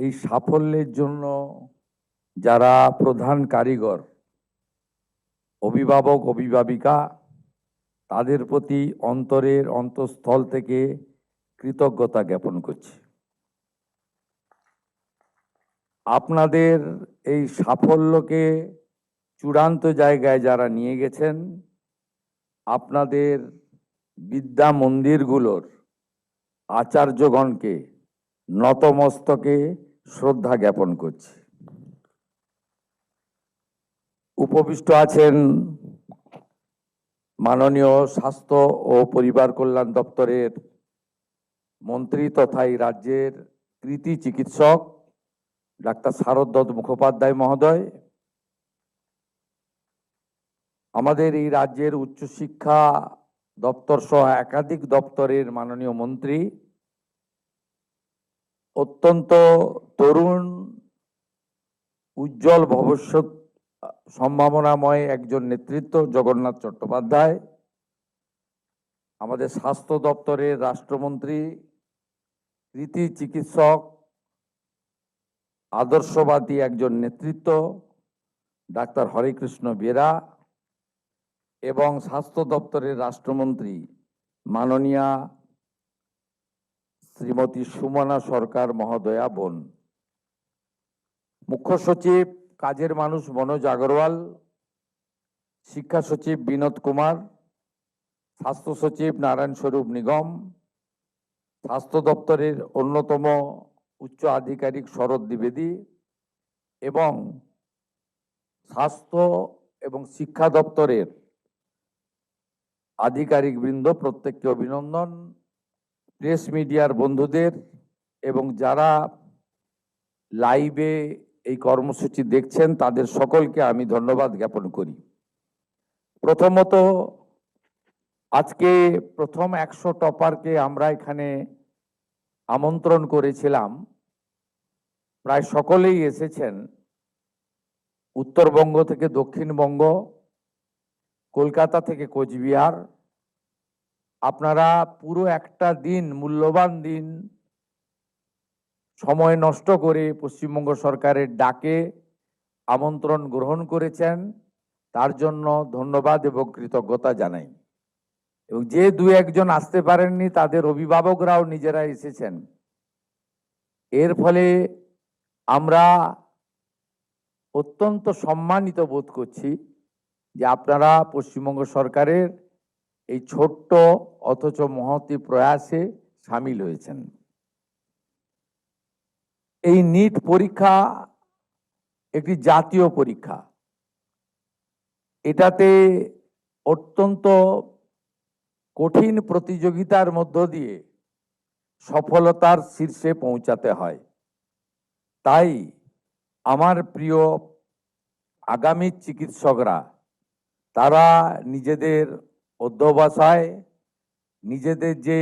এই সাফল্যের জন্য যারা প্রধান কারিগর, অভিভাবক, অভিভাবিকা, তাদের প্রতি অন্তরের অন্তঃস্থল থেকে কৃতজ্ঞতা জ্ঞাপন করছি। আপনাদের এই সাফল্যকে চূড়ান্ত জায়গায় যারা নিয়ে গেছেন, আপনাদের বিদ্যা মন্দিরগুলোর আচার্যগণকে নতমস্তকে শ্রদ্ধা জ্ঞাপন করছি। উপবিষ্ট আছেন মাননীয় স্বাস্থ্য ও পরিবার কল্যাণ দপ্তরের মন্ত্রী তথা এই রাজ্যের কৃতি চিকিৎসক ডাক্তার শারদ মুখোপাধ্যায় মহোদয়, আমাদের এই রাজ্যের উচ্চশিক্ষা দপ্তর সহ একাধিক দপ্তরের মাননীয় মন্ত্রী, অত্যন্ত তরুণ, উজ্জ্বল ভবিষ্যৎ সম্ভাবনাময় একজন নেতৃত্ব জগন্নাথ চট্টোপাধ্যায়, আমাদের স্বাস্থ্য দপ্তরের রাষ্ট্রমন্ত্রী, কৃতি চিকিৎসক, আদর্শবাদী একজন নেতৃত্ব ডাক্তার হরেকৃষ্ণ বেরা, এবং স্বাস্থ্য দপ্তরের রাষ্ট্রমন্ত্রী মাননীয়া শ্রীমতী সুমনা সরকার মহোদয়া বোন, মুখ্য সচিব কাজের মানুষ মনোজ আগরওয়াল, শিক্ষা সচিব বিনোদ কুমার, স্বাস্থ্য সচিব নারায়ণ স্বরূপ নিগম, স্বাস্থ্য দপ্তরের অন্যতম উচ্চ আধিকারিক শরৎ দ্বিবেদী এবং স্বাস্থ্য এবং শিক্ষা দপ্তরের আধিকারিক বৃন্দ, প্রত্যেককে অভিনন্দন। প্রেস মিডিয়ার বন্ধুদের এবং যারা লাইভে এই কর্মসূচি দেখছেন তাদের সকলকে আমি ধন্যবাদ জ্ঞাপন করি। প্রথমত, আজকে প্রথম 100 টপারকে আমরা এখানে আমন্ত্রণ করেছিলাম, প্রায় সকলেই এসেছেন। উত্তরবঙ্গ থেকে দক্ষিণবঙ্গ, কলকাতা থেকে কোচবিহার, আপনারা পুরো একটা দিন, মূল্যবান দিন সময় নষ্ট করে পশ্চিমবঙ্গ সরকারের ডাকে আমন্ত্রণ গ্রহণ করেছেন, তার জন্য ধন্যবাদ এবং কৃতজ্ঞতা জানাই। এবং যে দু একজন আসতে পারেননি তাদের অভিভাবকরাও নিজেরা এসেছেন। এর ফলে আমরা অত্যন্ত সম্মানিত বোধ করছি যে আপনারা পশ্চিমবঙ্গ সরকারের এই ছোট্ট অথচ মহতি প্রয়াসে সামিল হয়েছেন। এই নিট পরীক্ষা একটি জাতীয় পরীক্ষা। এটাতে অত্যন্ত কঠিন প্রতিযোগিতার মধ্য দিয়ে সফলতার শীর্ষে পৌঁছাতে হয়। তাই আমার প্রিয় আগামী চিকিৎসকরা, তারা নিজেদের অধ্যবসায়, নিজেদের যে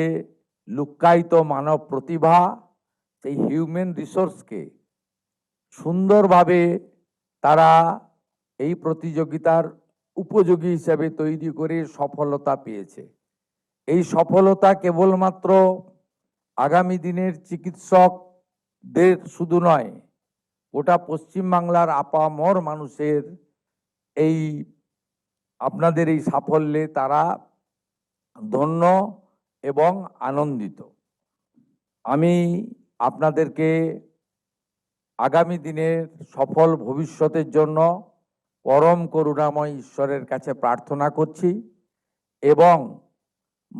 লুক্কায়িত মানব প্রতিভা, সেই হিউম্যান রিসোর্সকে সুন্দরভাবে তারা এই প্রতিযোগিতার উপযোগী হিসেবে তৈরি করে সফলতা পেয়েছে। এই সফলতা কেবলমাত্র আগামী দিনের চিকিৎসকদের শুধু নয়, গোটা পশ্চিমবাংলার আপামর মানুষের এই আপনাদের এই সাফল্যে তারা ধন্য এবং আনন্দিত। আমি আপনাদেরকে আগামী দিনের সফল ভবিষ্যতের জন্য পরম করুণাময় ঈশ্বরের কাছে প্রার্থনা করছি এবং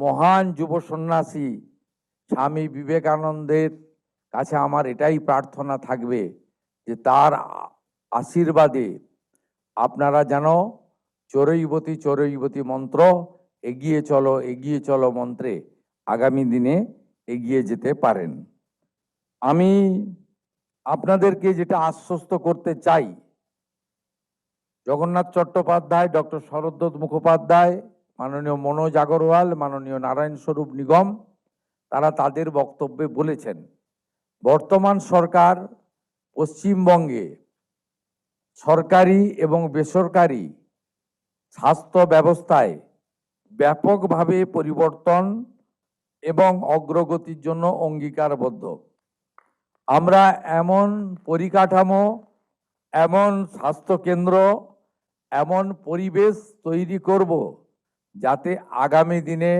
মহান যুব সন্ন্যাসী স্বামী বিবেকানন্দের কাছে আমার এটাই প্রার্থনা থাকবে যে তার আশীর্বাদে আপনারা যেন চরৈবতী চরৈবতী মন্ত্র, এগিয়ে চলো মন্ত্রে আগামী দিনে এগিয়ে যেতে পারেন। আমি আপনাদেরকে যেটা আশ্বস্ত করতে চাই, জগন্নাথ চট্টোপাধ্যায়, ডক্টর শরদ মুখোপাধ্যায়, মাননীয় মনোজ আগরওয়াল, মাননীয় নারায়ণ স্বরূপ নিগম, তারা তাদের বক্তব্যে বলেছেন বর্তমান সরকার পশ্চিমবঙ্গে সরকারি এবং বেসরকারি স্বাস্থ্য ব্যবস্থায় ব্যাপকভাবে পরিবর্তন এবং অগ্রগতির জন্য অঙ্গীকারবদ্ধ। আমরা এমন পরিকাঠামো, এমন স্বাস্থ্যকেন্দ্র, এমন পরিবেশ তৈরি করব যাতে আগামী দিনে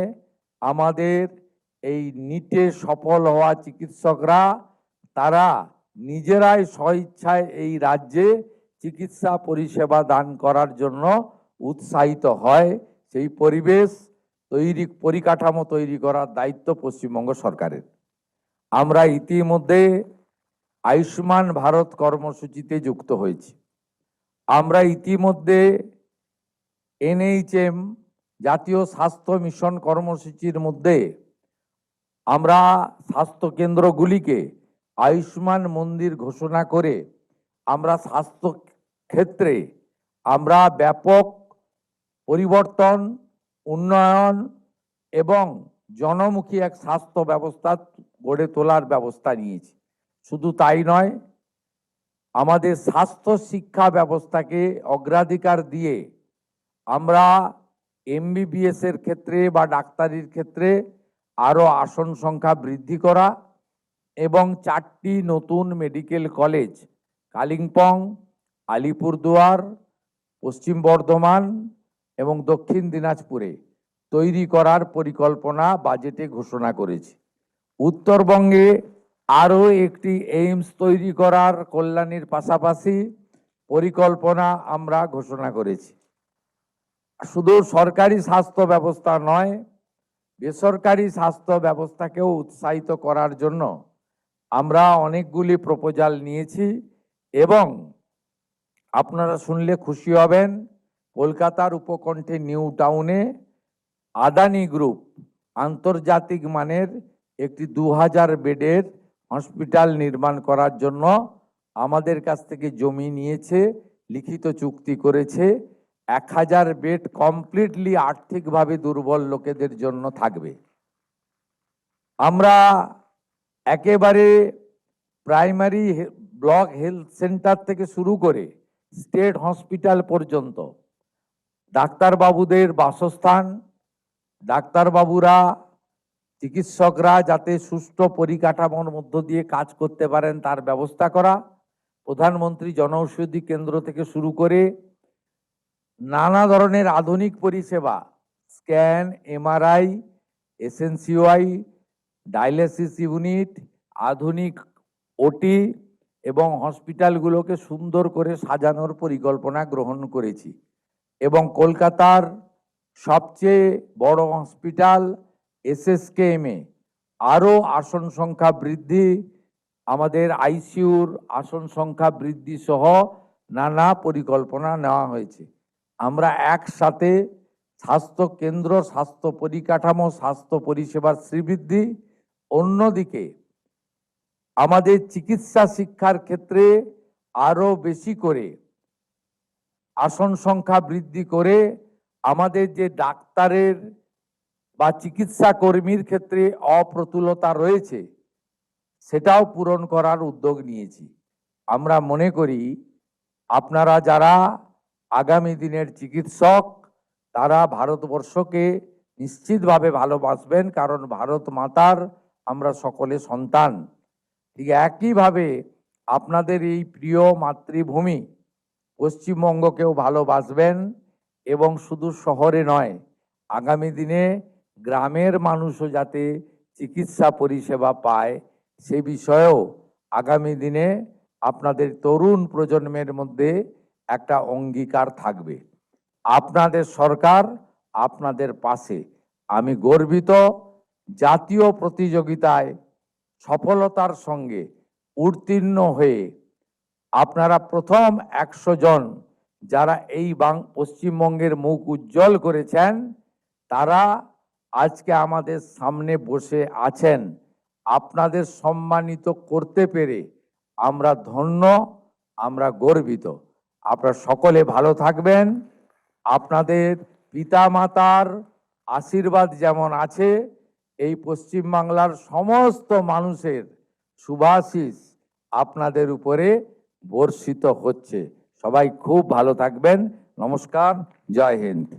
আমাদের এই নিটে সফল হওয়া চিকিৎসকরা তারা নিজেরাই স্বইচ্ছায় এই রাজ্যে চিকিৎসা পরিষেবা দান করার জন্য উৎসাহিত হয়। সেই পরিবেশ পরিকাঠামো তৈরি করার দায়িত্ব পশ্চিমবঙ্গ সরকারের। আমরা ইতিমধ্যে আয়ুষ্মান ভারত কর্মসূচিতে যুক্ত হয়েছি। আমরা ইতিমধ্যে NHM জাতীয় স্বাস্থ্য মিশন কর্মসূচির মধ্যে আমরা স্বাস্থ্য কেন্দ্রগুলিকে আয়ুষ্মান মন্দির ঘোষণা করে আমরা স্বাস্থ্য ক্ষেত্রে আমরা ব্যাপক পরিবর্তন, উন্নয়ন এবং জনমুখী এক স্বাস্থ্য ব্যবস্থা গড়ে তোলার ব্যবস্থা নিয়েছি। শুধু তাই নয়, আমাদের স্বাস্থ্য শিক্ষা ব্যবস্থাকে অগ্রাধিকার দিয়ে আমরা MBBS এর ক্ষেত্রে বা ডাক্তারির ক্ষেত্রে আরও আসন সংখ্যা বৃদ্ধি করা এবং 4টি নতুন মেডিকেল কলেজ কালিম্পং, আলিপুরদুয়ার, পশ্চিম বর্ধমান এবং দক্ষিণ দিনাজপুরে তৈরি করার পরিকল্পনা বাজেটে ঘোষণা করেছি। উত্তরবঙ্গে আরও একটি এইমস তৈরি করার কল্যাণীর পাশাপাশি পরিকল্পনা আমরা ঘোষণা করেছি। শুধু সরকারি স্বাস্থ্য ব্যবস্থা নয়, বেসরকারি স্বাস্থ্য ব্যবস্থাকেও উৎসাহিত করার জন্য আমরা অনেকগুলি প্রপোজাল নিয়েছি এবং আপনারা শুনলে খুশি হবেন, কলকাতার উপকণ্ঠে নিউ টাউনে আদানি গ্রুপ আন্তর্জাতিক মানের একটি 2000 বেডের হসপিটাল নির্মাণ করার জন্য আমাদের কাছ থেকে জমি নিয়েছে, লিখিত চুক্তি করেছে। 1000 বেড কমপ্লিটলি আর্থিকভাবে দুর্বল লোকেদের জন্য থাকবে। আমরা একেবারে প্রাইমারি ব্লক হেলথ সেন্টার থেকে শুরু করে স্টেট হসপিটাল পর্যন্ত ডাক্তারবাবুদের বাসস্থান, ডাক্তারবাবুরা, চিকিৎসকরা যাতে সুষ্ঠু পরিকাঠামোর মধ্য দিয়ে কাজ করতে পারেন তার ব্যবস্থা করা, প্রধানমন্ত্রী জনঔষধি কেন্দ্র থেকে শুরু করে নানা ধরনের আধুনিক পরিষেবা, scan, MRI, SNCY, dialysis unit, আধুনিক OT এবং হসপিটালগুলোকে সুন্দর করে সাজানোর পরিকল্পনা গ্রহণ করেছি। এবং কলকাতার সবচেয়ে বড় হসপিটাল SSKM এ আরও আসন সংখ্যা বৃদ্ধি, আমাদের ICUর আসন সংখ্যা বৃদ্ধি সহ নানা পরিকল্পনা নেওয়া হয়েছে। আমরা একসাথে স্বাস্থ্য কেন্দ্র, স্বাস্থ্য পরিকাঠামো, স্বাস্থ্য পরিষেবার শ্রীবৃদ্ধি, অন্যদিকে আমাদের চিকিৎসা শিক্ষার ক্ষেত্রে আরো বেশি করে আসন সংখ্যা বৃদ্ধি করে আমাদের যে ডাক্তারের বা চিকিৎসা কর্মীর ক্ষেত্রে অপ্রতুলতা রয়েছে সেটাও পূরণ করার উদ্যোগ নিয়েছি। আমরা মনে করি আপনারা যারা আগামী দিনের চিকিৎসক তারা ভারতবর্ষকে নিশ্চিতভাবে ভালোবাসবেন, কারণ ভারত মাতার আমরা সকলে সন্তান। ঠিক একইভাবে আপনাদের এই প্রিয় মাতৃভূমি পশ্চিমবঙ্গকেও ভালোবাসবেন এবং শুধু শহরে নয়, আগামী দিনে গ্রামের মানুষও যাতে চিকিৎসা পরিষেবা পায় সে বিষয়েও আগামী দিনে আপনাদের তরুণ প্রজন্মের মধ্যে একটা অঙ্গীকার থাকবে। আপনাদের সরকার আপনাদের পাশে। আমি গর্বিত জাতীয় প্রতিযোগিতায় সফলতার সঙ্গে উত্তীর্ণ হয়ে আপনারা প্রথম 100 জন যারা এই পশ্চিমবঙ্গের মুখ উজ্জ্বল করেছেন তারা আজকে আমাদের সামনে বসে আছেন। আপনাদের সম্মানিত করতে পেরে আমরা ধন্য, আমরা গর্বিত। আপনারা সকলে ভালো থাকবেন। আপনাদের পিতামাতার আশীর্বাদ যেমন আছে, এই পশ্চিমবাংলার সমস্ত মানুষের শুভাশিস আপনাদের উপরে বর্ষিত হচ্ছে। সবাই খুব ভালো থাকবেন। নমস্কার, জয় হিন্দ।